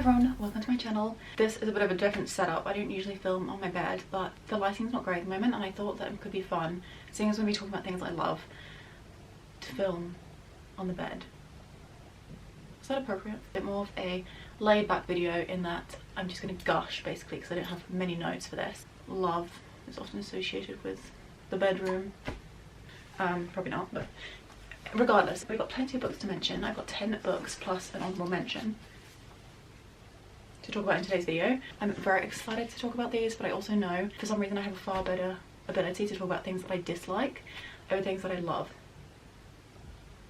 everyone, welcome to my channel. This is a bit of a different setup. I don't usually film on my bed, but the lighting's not great at the moment, and I thought that it could be fun, seeing as we're going to be talking about things I love, to film on the bed. Is that appropriate? A bit more of a laid back video in that I'm just going to gush basically because I don't have many notes for this. Love is often associated with the bedroom. Probably not, but regardless, we've got plenty of books to mention. I've got 10 books plus an honourable mention to talk about in today's video. I'm very excited to talk about these, but I also know for some reason I have a far better ability to talk about things that I dislike over things that I love.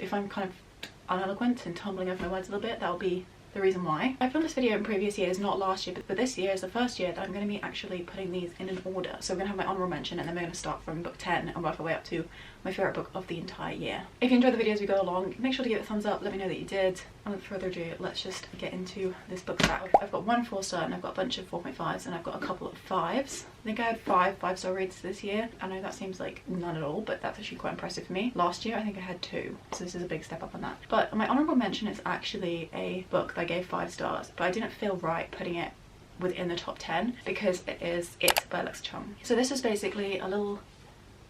If I'm kind of uneloquent and tumbling over my words a little bit, that'll be the reason why. I filmed this video in previous years, not last year, but this year is the first year that I'm going to be actually putting these in an order. So we're going to have my honourable mention, and then we're going to start from book 10 and work our way up to my favourite book of the entire year. If you enjoyed the videos we go along, make sure to give it a thumbs up, let me know that you did. And without further ado, let's just get into this book stack. I've got one 4-star and I've got a bunch of 4.5s and I've got a couple of 5s. I think I had 5 5-star reads this year. I know that seems like none at all, but that's actually quite impressive for me. Last year I think I had 2, so this is a big step up on that. But my honourable mention is actually a book that I gave 5 stars, but I didn't feel right putting it within the top 10 because it is It by Alexa Chung. So this is basically a little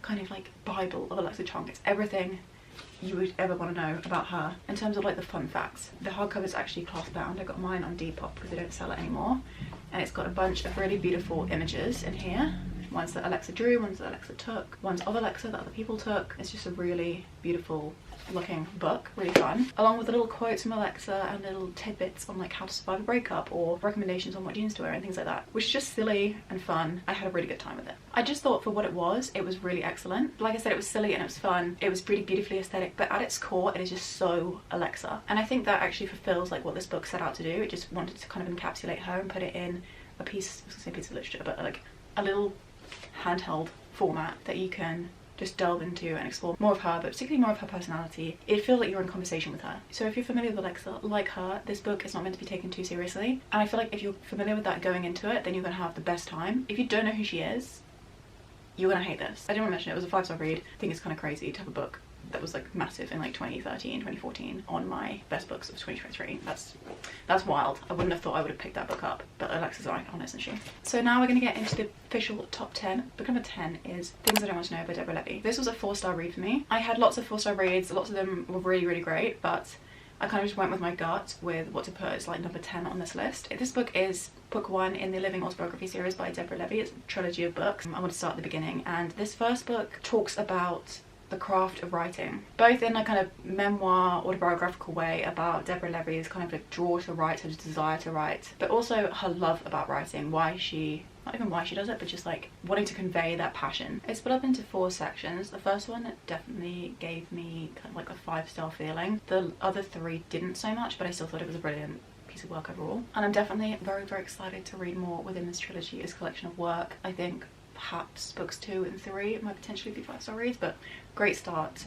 kind of like Bible of Alexa Chung. It's everything you would ever want to know about her in terms of like the fun facts. The hardcover is actually cloth bound. I got mine on Depop because they don't sell it anymore, and it's got a bunch of really beautiful images in here. Ones that Alexa drew, ones that Alexa took, ones of Alexa that other people took. It's just a really beautiful looking book, really fun, along with the little quotes from Alexa and little tidbits on like how to survive a breakup or recommendations on what jeans to wear and things like that, which is just silly and fun. I had a really good time with it. I just thought for what it was really excellent. Like I said, it was silly and it was fun, it was really beautifully aesthetic, but at its core it is just so Alexa, and I think that actually fulfills like what this book set out to do. It just wanted to kind of encapsulate her and put it in a piece, I was gonna say piece of literature, but like a little handheld format that you can just delve into and explore more of her, but particularly more of her personality. It feels like you're in conversation with her. So if you're familiar with Alexa, like her, this book is not meant to be taken too seriously, and I feel like if you're familiar with that going into it, then you're gonna have the best time. If you don't know who she is, you're gonna hate this. I didn't want to mention it was a 5-star read. I think it's kind of crazy to have a book that was like massive in like 2013, 2014 on my best books of 2023. That's wild. I wouldn't have thought I would have picked that book up, but Alexa's an icon, isn't she? So now we're going to get into the official top 10. Book number 10 is Things I Don't Want to Know by Deborah Levy. This was a 4-star read for me. I had lots of 4-star reads, lots of them were really great, but I kind of just went with my gut with what to put as like number 10 on this list. This book is book 1 in the Living Autobiography series by Deborah Levy. It's a trilogy of books. I want to start at the beginning, and this first book talks about the craft of writing, both in a kind of memoir autobiographical way about Deborah Levy's kind of like draw to write, her desire to write, but also her love about writing, why she, not even why she does it, but just like wanting to convey that passion. It's split up into 4 sections. The first one definitely gave me kind of like a 5-star feeling. The other 3 didn't so much, but I still thought it was a brilliant piece of work overall, and I'm definitely very excited to read more within this trilogy, this collection of work. I think perhaps books 2 and 3 might potentially be 5-star reads, but great start.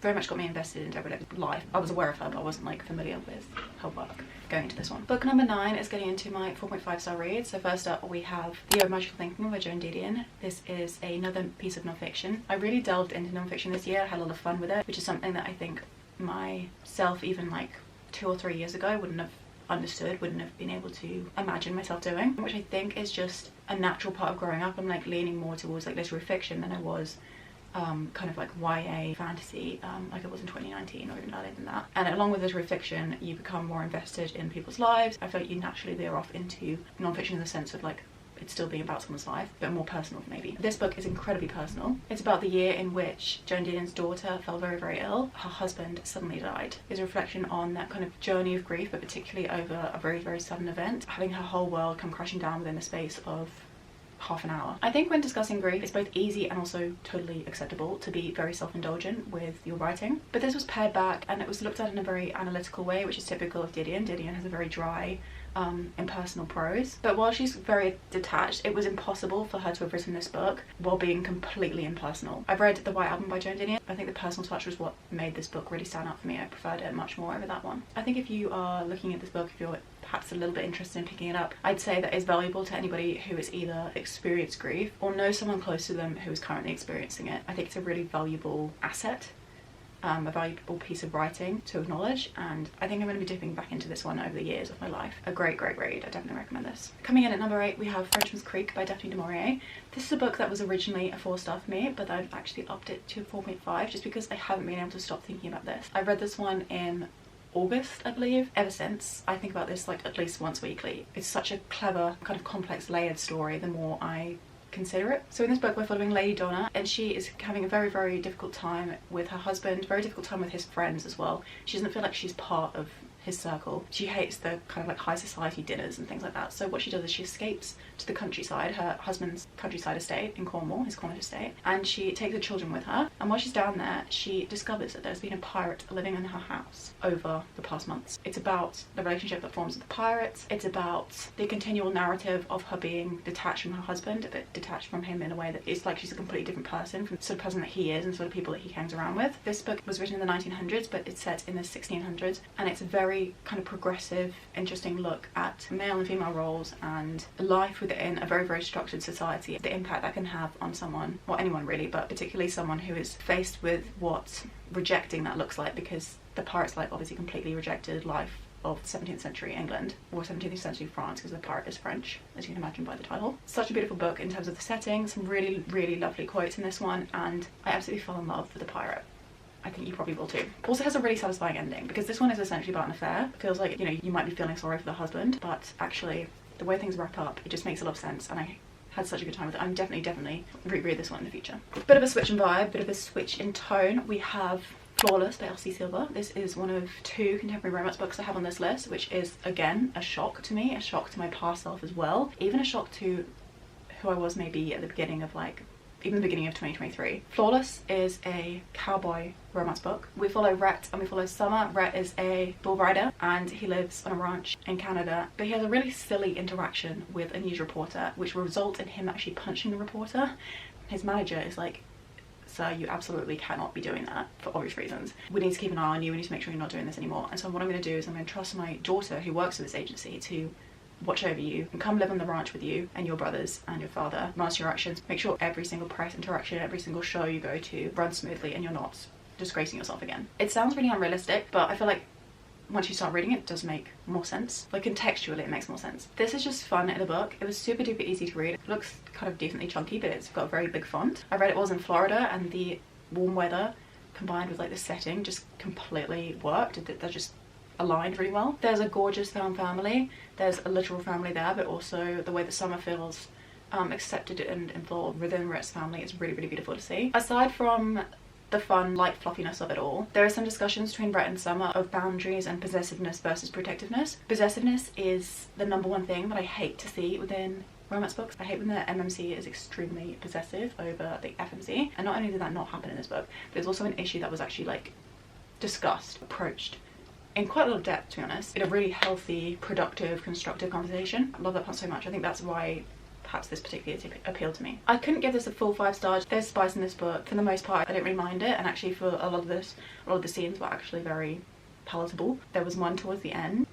Very much got me invested in Deborah Levy's life. I was aware of her, but I wasn't like familiar with her work going into this one. Book number 9 is getting into my 4.5-star read. So first up we have The Year of Magical Thinking by Joan Didion. This is another piece of non-fiction. I really delved into non-fiction this year. I had a lot of fun with it, which is something that I think myself even like 2 or 3 years ago wouldn't have understood, wouldn't have been able to imagine myself doing, which I think is just a natural part of growing up. I'm like leaning more towards like literary fiction than I was kind of like YA fantasy, like it was in 2019 or even earlier than that. And along with literary fiction, you become more invested in people's lives. I feel like you naturally veer off into non-fiction in the sense of like it's still being about someone's life, but more personal maybe. This book is incredibly personal. It's about the year in which Joan Didion's daughter fell very ill. Her husband suddenly died. It's a reflection on that kind of journey of grief, but particularly over a very sudden event, having her whole world come crashing down within the space of half an hour. I think when discussing grief, it's both easy and also totally acceptable to be very self-indulgent with your writing, but this was pared back and it was looked at in a very analytical way, which is typical of Didion. Didion has a very dry, impersonal prose, but while she's very detached, it was impossible for her to have written this book while being completely impersonal. I've read The White Album by Joan Didion. I think the personal touch was what made this book really stand out for me. I preferred it much more over that one. I think if you are looking at this book, if you're perhaps a little bit interested in picking it up, I'd say that it's valuable to anybody who has either experienced grief or knows someone close to them who is currently experiencing it. I think it's a really valuable asset a valuable piece of writing to acknowledge, and I think I'm going to be dipping back into this one over the years of my life. A great read. I definitely recommend this. Coming in at number 8 we have Frenchman's Creek by Daphne du Maurier. This is a book that was originally a 4-star for me, but I've actually upped it to a 4.5 just because I haven't been able to stop thinking about this. I read this one in August, I believe. Ever since, I think about this like at least once weekly. It's such a clever, kind of complex, layered story the more I consider it. So in this book we're following Lady Donna, and she is having a very difficult time with her husband, very difficult time with his friends as well. She doesn't feel like she's part of his circle. She hates the kind of like high society dinners and things like that. So what she does is she escapes to the countryside, her husband's countryside estate in Cornwall, his Cornish estate, and she takes the children with her. And while she's down there, she discovers that there's been a pirate living in her house over the past months. It's about the relationship that forms with the pirates. It's about the continual narrative of her being detached from her husband, but detached from him in a way that it's like she's a completely different person from the sort of person that he is and sort of people that he hangs around with. This book was written in the 1900s, but it's set in the 1600s, and it's a very kind of progressive, interesting look at male and female roles and life within a very structured society, the impact that can have on someone, or anyone really, but particularly someone who is faced with what rejecting that looks like, because the pirate's life obviously completely rejected life of 17th century England, or 17th century France, because the pirate is French, as you can imagine by the title. Such a beautiful book in terms of the setting, some really lovely quotes in this one, and I absolutely fell in love with the pirate. I think you probably will too. Also has a really satisfying ending, because this one is essentially about an affair. It feels like, you know, you might be feeling sorry for the husband, but actually the way things wrap up, it just makes a lot of sense, and I had such a good time with it. I'm definitely reread this one in the future. Bit of a switch in vibe, bit of a switch in tone. We have Flawless by Elsie. This is one of 2 contemporary romance books I have on this list, which is again a shock to me, a shock to my past self as well, even a shock to who I was maybe at the beginning of even the beginning of 2023. Flawless is a cowboy romance book. We follow Rhett and we follow Summer. Rhett is a bull rider and he lives on a ranch in Canada, but he has a really silly interaction with a news reporter, which will result in him actually punching the reporter. His manager is like, "Sir, you absolutely cannot be doing that for obvious reasons. We need to keep an eye on you. We need to make sure you're not doing this anymore." And so what I'm going to do is I'm going to trust my daughter, who works for this agency, to watch over you and come live on the ranch with you and your brothers and your father, monitor your actions, make sure every single press interaction, every single show you go to runs smoothly and you're not disgracing yourself again. It sounds really unrealistic, but I feel like once you start reading it, it does make more sense. Like contextually it makes more sense. This is just fun in a book. It was super duper easy to read. It looks kind of decently chunky, but it's got a very big font. I read it was in Florida, and the warm weather combined with like the setting just completely worked. They're just aligned really well. There's a gorgeous found family. There's a literal family there, but also the way that Summer feels accepted and involved within Rhett's family is really beautiful to see. Aside from the fun, light fluffiness of it all, there are some discussions between Rhett and Summer of boundaries and possessiveness versus protectiveness. Possessiveness is the #1 thing that I hate to see within romance books. I hate when the MMC is extremely possessive over the FMC, and not only did that not happen in this book, but it's also an issue that was actually like discussed, approached in quite a lot of depth, to be honest, in a really healthy, productive, constructive conversation. I love that part so much. I think that's why perhaps this particularly appealed to me. I couldn't give this a full 5 stars. There's spice in this book. For the most part, I didn't really mind it, and actually for a lot of the scenes were actually very palatable. There was one towards the end,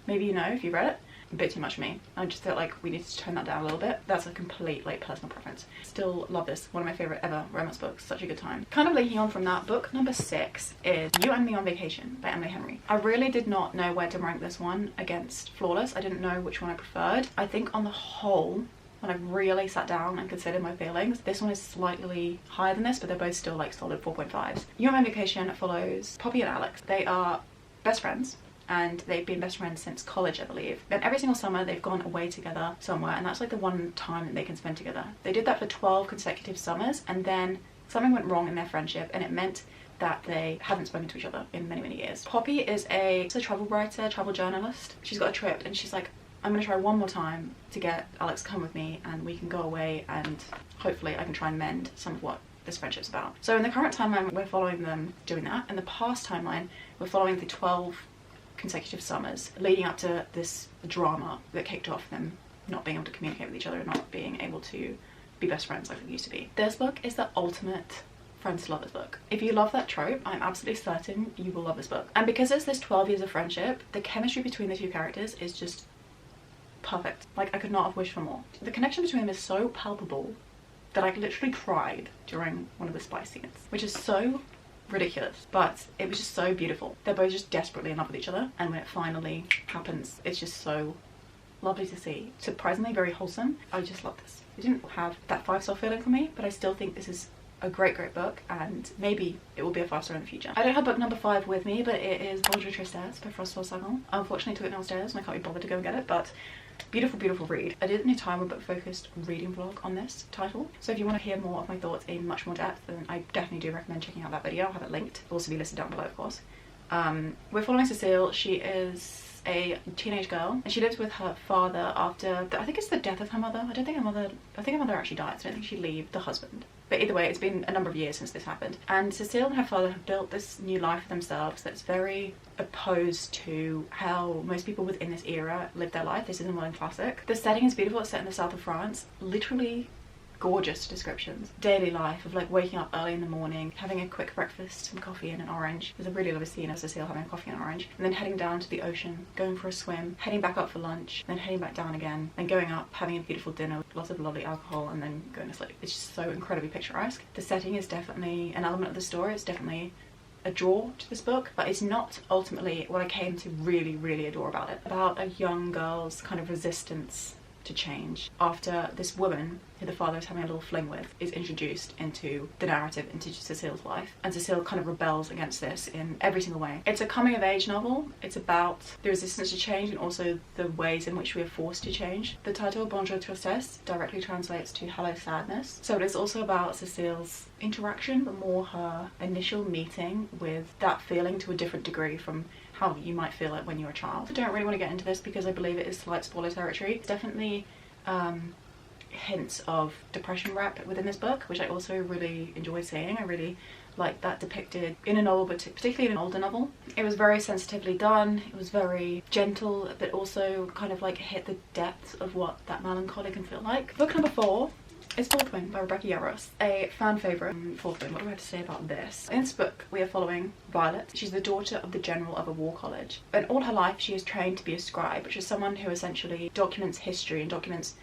maybe you know if you read it, a bit too much for me. I just felt like we needed to tone that down a little bit. That's a complete like personal preference. Still love this. One of my favourite ever romance books. Such a good time. Kind of linking on from that, book number 6 is You and Me on Vacation by Emily Henry. I really did not know where to rank this one against Flawless. I didn't know which one I preferred. I think on the whole, when I really sat down and considered my feelings, this one is slightly higher than this, but they're both still like solid 4.5s. You and Me on Vacation follows Poppy and Alex. They are best friends, and they've been best friends since college, I believe. And every single summer they've gone away together somewhere, and that's like the one time that they can spend together. They did that for 12 consecutive summers, and then something went wrong in their friendship, and it meant that they haven't spoken to each other in many years. Poppy is a travel writer, travel journalist. She's got a trip, and she's like, I'm gonna try one more time to get Alex to come with me, and we can go away, and hopefully I can try and mend some of what this friendship's about. So in the current timeline, we're following them doing that. In the past timeline, we're following the 12 consecutive summers leading up to this drama that kicked off them not being able to communicate with each other and not being able to be best friends like they used to be. This book is the ultimate friends to lovers book. If you love that trope, I'm absolutely certain you will love this book. And because it's this 12 years of friendship, the chemistry between the 2 characters is just perfect. Like, I could not have wished for more. The connection between them is so palpable that I literally cried during one of the spice scenes, which is so ridiculous, but it was just so beautiful. They're both just desperately in love with each other, and when it finally happens, it's just so lovely to see. Surprisingly very wholesome. I just love this. It didn't have that 5-star feeling for me, but I still think this is a great book, and maybe it will be a 5-star in the future. I don't have book number 5 with me, but it is Bonjour, Tristesse by Françoise Sagan. Unfortunately, I took it downstairs and I can't be bothered to go and get it, but beautiful read. I did a new time a book focused reading vlog on this title, so if you want to hear more of my thoughts in much more depth, then I definitely do recommend checking out that video. I'll have it linked. It'll also be listed down below, of course. We're following Cecile. She is a teenage girl, and she lives with her father after I think it's the death of her mother. I think her mother actually died, so I don't think she'd leave the husband. But either way, it's been a number of years since this happened, and Cecile and her father have built this new life for themselves that's very opposed to how most people within this era live their life. This is a modern classic. The setting is beautiful. It's set in the south of France. Literally gorgeous descriptions. Daily life of like waking up early in the morning, having a quick breakfast, some coffee and an orange. There's a really lovely scene of Cecile having a coffee and an orange, and then heading down to the ocean, going for a swim, heading back up for lunch, then heading back down again, and going up, having a beautiful dinner with lots of lovely alcohol, and then going to sleep. It's just so incredibly picturesque. The setting is definitely an element of the story. It's definitely a draw to this book, but it's not ultimately what I came to really adore about it. About a young girl's kind of resistance to change after this woman who the father is having a little fling with is introduced into the narrative, into Cecile's life, and Cecile kind of rebels against this in every single way. It's a coming of age novel. It's about the resistance to change and also the ways in which we are forced to change. The title Bonjour, Tristesse directly translates to Hello, Sadness, so it is also about Cecile's interaction, but more her initial meeting with that feeling to a different degree from how you might feel it when you're a child. I don't really want to get into this because I believe it is slight spoiler territory. It's definitely hints of depression rap within this book, which I also really enjoy seeing. I really like that depicted in a novel, but particularly in an older novel. It was very sensitively done. It was very gentle, but also kind of like hit the depth of what that melancholy can feel like. Book number 4 is Fourth Wing by Rebecca Yarros, a fan favourite. Fourth Wing, what do I have to say about this? In this book, we are following Violet. She's the daughter of the general of a war college. And all her life, she is trained to be a scribe, which is someone who essentially documents history and documents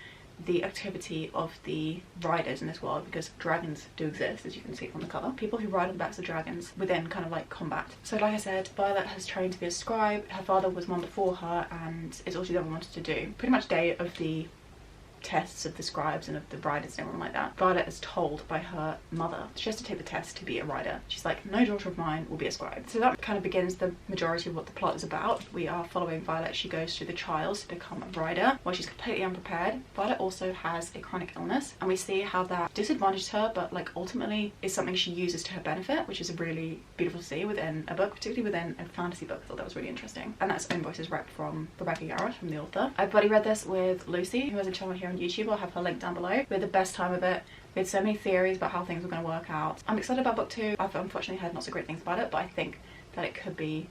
the activity of the riders in this world, because dragons do exist, as you can see from the cover. People who ride on the backs of dragons within kind of like combat. So like I said, Violet has trained to be a scribe. Her father was one before her, and it's all she's ever wanted to do. Pretty much day of the tests of the scribes and of the riders and everyone like that, Violet is told by her mother she has to take the test to be a rider. She's like, no daughter of mine will be a scribe. So that kind of begins the majority of what the plot is about. We are following Violet. She goes through the trials to become a rider while she's completely unprepared. Violet also has a chronic illness, and we see how that disadvantaged her, but like ultimately is something she uses to her benefit, which is really beautiful to see within a book, particularly within a fantasy book. I thought that was really interesting. And that's Own Voices rep from Rebecca Yarros, from the author. I've buddy read this with Lucy, who has a channel here on YouTube. I'll have her link down below. We had the best time of it. We had so many theories about how things were going to work out. I'm excited about book 2. I've unfortunately heard not so great things about it, but I think that it could be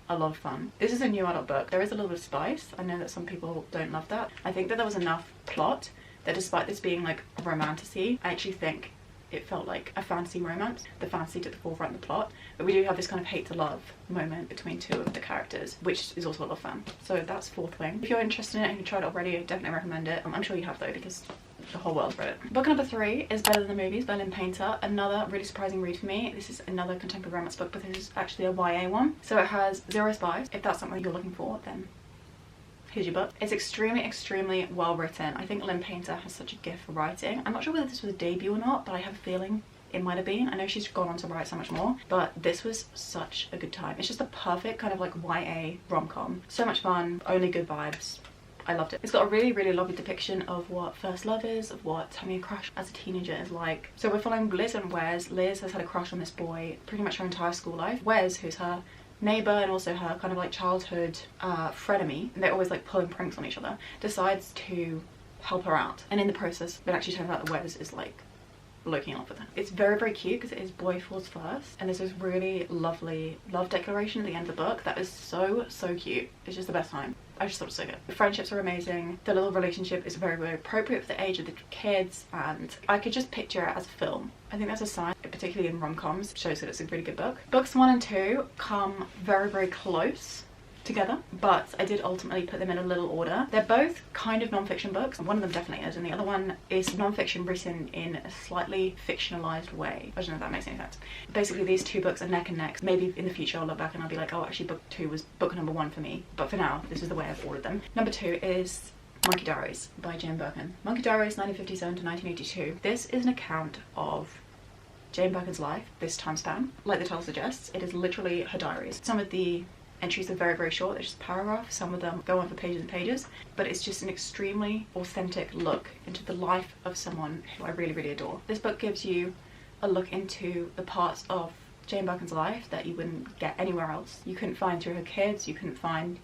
a lot of fun. This is a new adult book. There is a little bit of spice. I know that some people don't love that. I think that there was enough plot that despite this being like a romantasy, I actually think it felt like a fantasy romance. The fantasy took the forefront of the plot, but we do have this kind of hate to love moment between two of the characters, which is also a lot of fun. So that's Fourth Wing. If you're interested in it and you've tried it already, I definitely recommend it. I'm sure you have though, because the whole world's read it. Book number 3 is Better Than the Movies by Lynn. Another really surprising read for me. This is another contemporary romance book, but this is actually a YA one. So it has 0 spies. If that's something you're looking for, then here's your book. It's extremely well written. I think Lynn has such a gift for writing. I'm not sure whether this was a debut or not, but I have a feeling it might have been. I know she's gone on to write so much more, but this was such a good time. It's just the perfect kind of like YA rom-com. So much fun, only good vibes. I loved it. It's got a really lovely depiction of what first love is, of what having a crush as a teenager is like. So we're following Liz and Wes. Liz has had a crush on this boy pretty much her entire school life. Wes, who's her neighbour and also her kind of like childhood frenemy, and they're always like pulling pranks on each other, decides to help her out, and in the process it actually turns out that Wes is like looking in love with her. It's very cute because it is boy falls first, and there's this really lovely love declaration at the end of the book that is so cute. It's just the best time. I just thought it was so good. The friendships are amazing. The little relationship is very appropriate for the age of the kids, and I could just picture it as a film. I think that's a sign, particularly in rom-coms, shows that it's a really good book. Books 1 and 2 come very close together, but I did ultimately put them in a little order. They're both kind of non-fiction books. One of them definitely is, and the other one is non-fiction written in a slightly fictionalized way. I don't know if that makes any sense. Basically, these two books are neck and neck. Maybe in the future I'll look back and I'll be like, oh, actually book 2 was book number 1 for me. But for now, this is the way I've ordered them. Number 2 is Monkey Diaries by Jane Birkin. Monkey Diaries, 1957 to 1982. This is an account of Jane Birkin's life, this time span. Like the title suggests, it is literally her diaries. Some of the entries are very, very short, they're just paragraphs. Some of them go on for pages and pages, but it's just an extremely authentic look into the life of someone who I really, really adore. This book gives you a look into the parts of Jane Birkin's life that you wouldn't get anywhere else. You couldn't find through her kids, you couldn't find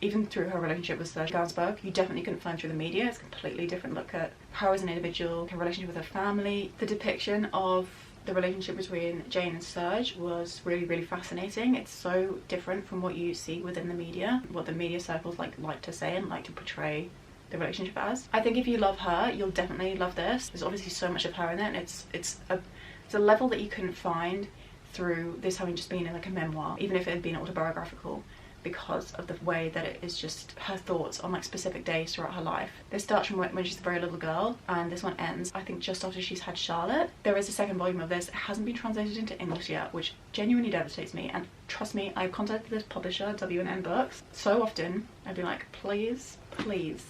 even through her relationship with Serge Gainsbourg. You definitely couldn't find through the media. It's a completely different look at her as an individual, her relationship with her family. The depiction of the relationship between Jane and Serge was really, really fascinating. It's so different from what you see within the media, what the media circles like to say and like to portray the relationship as. I think if you love her, you'll definitely love this. There's obviously so much of her in it, and it's a level that you couldn't find through this having just been like a memoir, even if it had been autobiographical, because of the way that it is just her thoughts on like specific days throughout her life. This starts from when she's a very little girl, and this one ends, I think, just after she's had Charlotte. There is a second volume of this. It hasn't been translated into English yet, which genuinely devastates me, and trust me, I've contacted this publisher, W&N Books, so often. I'd be like, please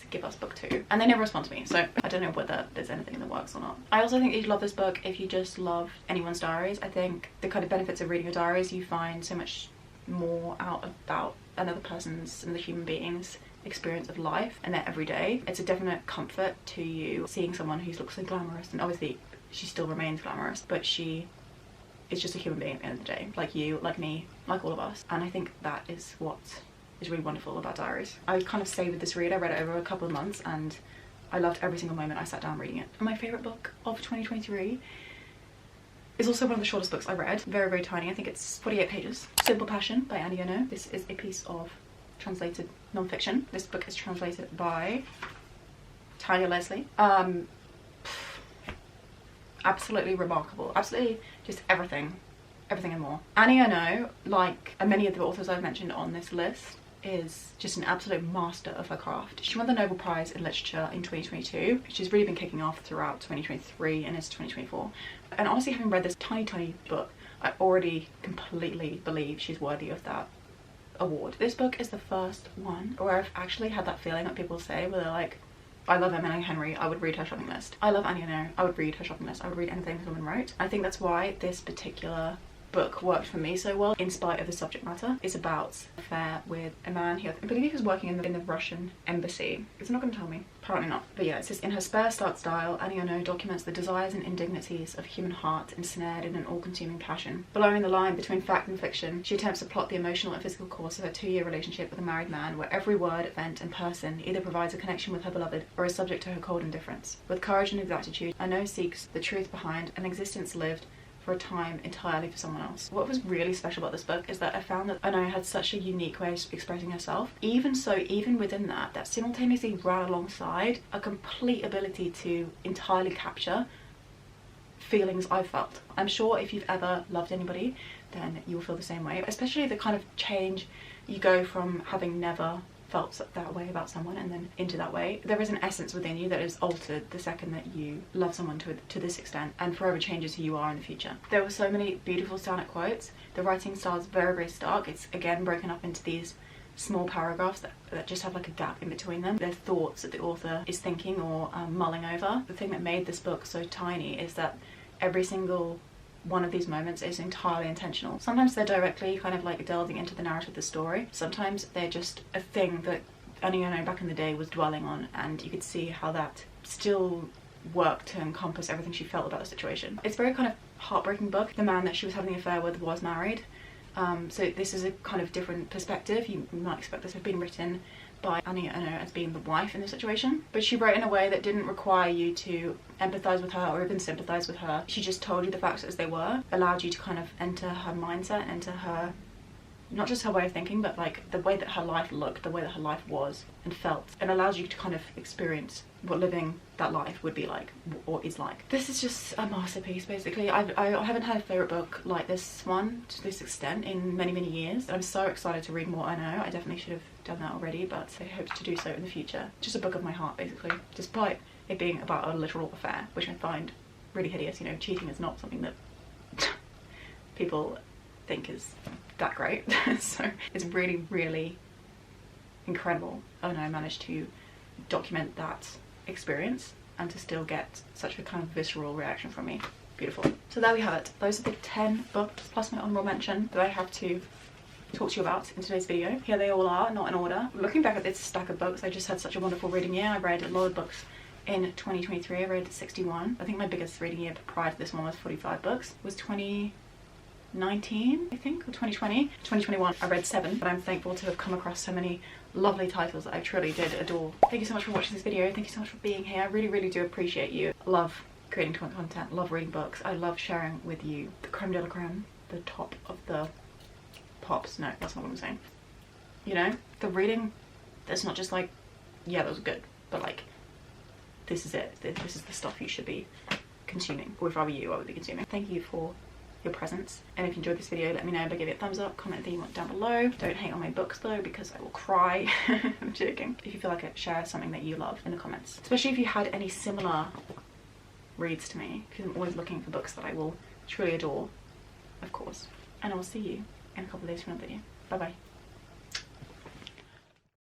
give us book 2, and they never respond to me, so I don't know whether there's anything in the works or not. I also think you'd love this book if you just love anyone's diaries. I think the kind of benefits of reading your diaries, you find so much more out about another person's and the human being's experience of life and their everyday. It's a definite comfort to you seeing someone who looks so glamorous, and obviously she still remains glamorous, but she is just a human being at the end of the day, like you, like me, like all of us. And I think that is what is really wonderful about diaries. I kind of savoured this read. I read it over a couple of months and I loved every single moment I sat down reading it. And my favourite book of 2023 is also one of the shortest books I read. Very, very tiny. I think it's 48 pages. Simple Passion by Annie Ernaux. This is a piece of translated non-fiction. This book is translated by Tanya Leslie. Absolutely remarkable. Absolutely just everything and more. Annie Ernaux, like many of the authors I've mentioned on this list, is just an absolute master of her craft. She won the Nobel Prize in Literature in 2022. She's really been kicking off throughout 2023 and into 2024. And honestly, having read this tiny book, I already completely believe she's worthy of that award. This book is the first one where I've actually had that feeling that people say, where they're like, I love Emily Henry, I would read her shopping list. I love Annie Ernaux, I would read her shopping list. I would read anything this woman wrote. I think that's why this particular book worked for me so well, in spite of the subject matter. It's about an affair with a man who, I believe he was working in the Russian embassy. It's not going to tell me. Apparently not. But yeah, it says, in her spare stark style, Annie Ernaux documents the desires and indignities of human heart ensnared in an all-consuming passion. Blurring the line between fact and fiction, she attempts to plot the emotional and physical course of her 2-year relationship with a married man, where every word, event and person either provides a connection with her beloved or is subject to her cold indifference. With courage and exactitude, Ernaux seeks the truth behind an existence lived for a time entirely for someone else. What was really special about this book is that I found that Ernaux had such a unique way of expressing herself. Even within that simultaneously ran alongside a complete ability to entirely capture feelings I felt. I'm sure if you've ever loved anybody, then you will feel the same way, especially the kind of change you go from having never felt that way about someone and then into that way. There is an essence within you that is altered the second that you love someone to this extent, and forever changes who you are in the future. There were so many beautiful stand-up quotes. The writing style is very, very stark. It's again broken up into these small paragraphs that just have like a gap in between them. They're thoughts that the author is thinking or mulling over. The thing that made this book so tiny is that every single one of these moments is entirely intentional. Sometimes they're directly kind of like delving into the narrative of the story. Sometimes they're just a thing that Annie Ernaux back in the day was dwelling on, and you could see how that still worked to encompass everything she felt about the situation. It's a very kind of heartbreaking book. The man that she was having the affair with was married. So this is a kind of different perspective. You might expect this to have been written by Annie Ernaux as being the wife in the situation, but she wrote in a way that didn't require you to empathise with her or even sympathise with her. She just told you the facts as they were, allowed you to kind of enter her mindset, enter her not just her way of thinking, but like the way that her life looked, the way that her life was and felt, and allows you to kind of experience what living that life would be like, or is like. This is just a masterpiece basically. I haven't had a favourite book like this one to this extent in many years. I'm so excited to read more ernaux. I definitely should have done that already, but I hope to do so in the future. Just a book of my heart basically, despite it being about a literal affair, which I find really hideous. You know, cheating is not something that people think is that great. So it's really incredible. And I managed to document that experience and to still get such a kind of visceral reaction from me. Beautiful. So there we have it. Those are the 10 books plus my honourable mention that I have to talk to you about in today's video. Here they all are, not in order. Looking back at this stack of books, I just had such a wonderful reading year. I read a lot of books in 2023. I read 61. I think my biggest reading year prior to this one was 45 books. It was 2019, I think, or 2020. 2021 I read 7, but I'm thankful to have come across so many lovely titles that I truly did adore. Thank you so much for watching this video. Thank you so much for being here. I really do appreciate you. Love creating content, love reading books. I love sharing with you the creme de la creme, the top of the pops. No, that's not what I'm saying. You know, the reading that's not just like, yeah, that was good, but like, this is it. This is the stuff you should be consuming, or if I were you, I would be consuming. Thank you for your presence, and if you enjoyed this video, let me know by giving it a thumbs up, comment that you want down below. Don't hate on my books though, because I will cry. I'm joking. If you feel like it, share something that you love in the comments, especially if you had any similar reads to me, because I'm always looking for books that I will truly adore, of course. And I will see you in a couple of days from another video. Bye bye.